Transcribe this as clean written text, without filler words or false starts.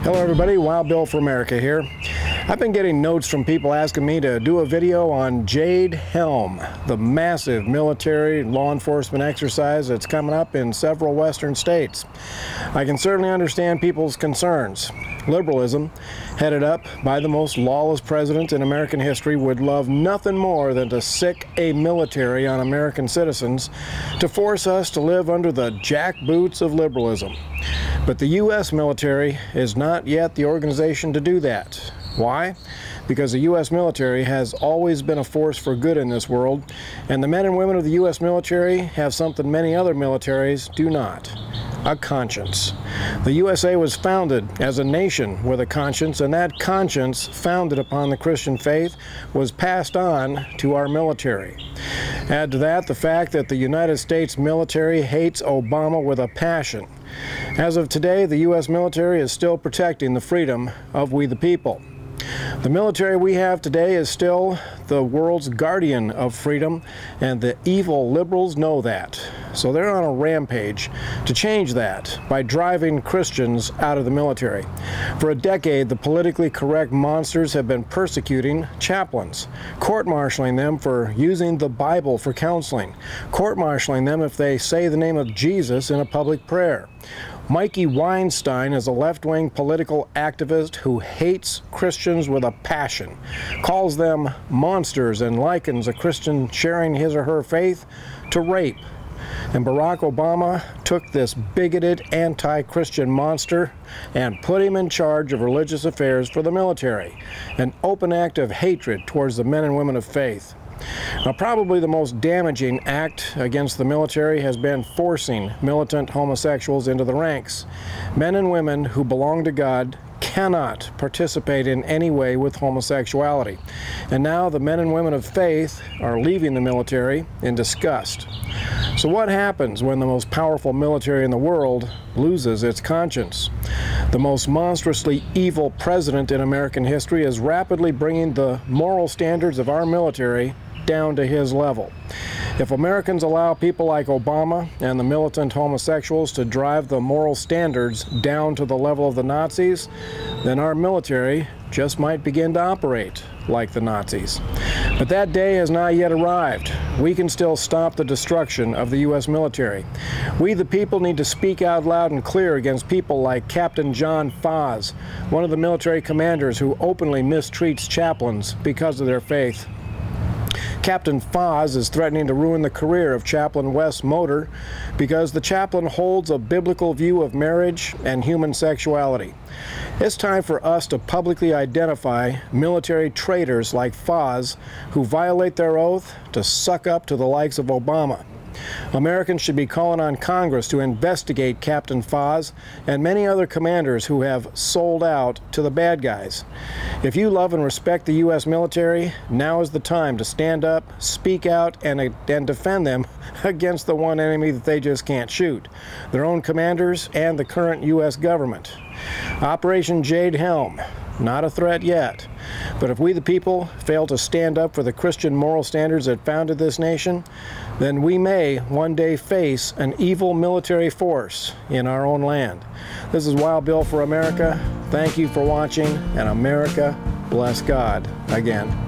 Hello everybody, Wild Bill for America here. I've been getting notes from people asking me to do a video on Jade Helm, the massive military law enforcement exercise that's coming up in several western states. I can certainly understand people's concerns. Liberalism, headed up by the most lawless president in American history, would love nothing more than to sick a military on American citizens to force us to live under the jackboots of liberalism. But the U.S. military is not yet the organization to do that. Why? Because the U.S. military has always been a force for good in this world, and the men and women of the U.S. military have something many other militaries do not: a conscience. The USA was founded as a nation with a conscience, and that conscience, founded upon the Christian faith, was passed on to our military. Add to that the fact that the United States military hates Obama with a passion. As of today, the U.S. military is still protecting the freedom of we the people. The military we have today is still the world's guardian of freedom, and the evil liberals know that. So they're on a rampage to change that by driving Christians out of the military. For a decade, the politically correct monsters have been persecuting chaplains, court-martialing them for using the Bible for counseling, court-martialing them if they say the name of Jesus in a public prayer. Mikey Weinstein is a left-wing political activist who hates Christians with a passion, calls them monsters, and likens a Christian sharing his or her faith to rape. And Barack Obama took this bigoted anti-Christian monster and put him in charge of religious affairs for the military, an open act of hatred towards the men and women of faith. Now, probably the most damaging act against the military has been forcing militant homosexuals into the ranks. Men and women who belong to God cannot participate in any way with homosexuality. And now the men and women of faith are leaving the military in disgust. So what happens when the most powerful military in the world loses its conscience? The most monstrously evil president in American history is rapidly bringing the moral standards of our military down to his level. If Americans allow people like Obama and the militant homosexuals to drive the moral standards down to the level of the Nazis, then our military just might begin to operate like the Nazis. But that day has not yet arrived. We can still stop the destruction of the U.S. military. We the people need to speak out loud and clear against people like Captain John Foz, one of the military commanders who openly mistreats chaplains because of their faith. Captain Foz is threatening to ruin the career of Chaplain Wes Motor because the chaplain holds a biblical view of marriage and human sexuality. It's time for us to publicly identify military traitors like Foz who violate their oath to suck up to the likes of Obama. Americans should be calling on Congress to investigate Captain Foz and many other commanders who have sold out to the bad guys. If you love and respect the U.S. military, now is the time to stand up, speak out, and defend them against the one enemy that they just can't shoot: their own commanders and the current U.S. government. Operation Jade Helm, not a threat yet. But if we the people fail to stand up for the Christian moral standards that founded this nation, then we may one day face an evil military force in our own land. This is Wild Bill for America. Thank you for watching, and America bless God again.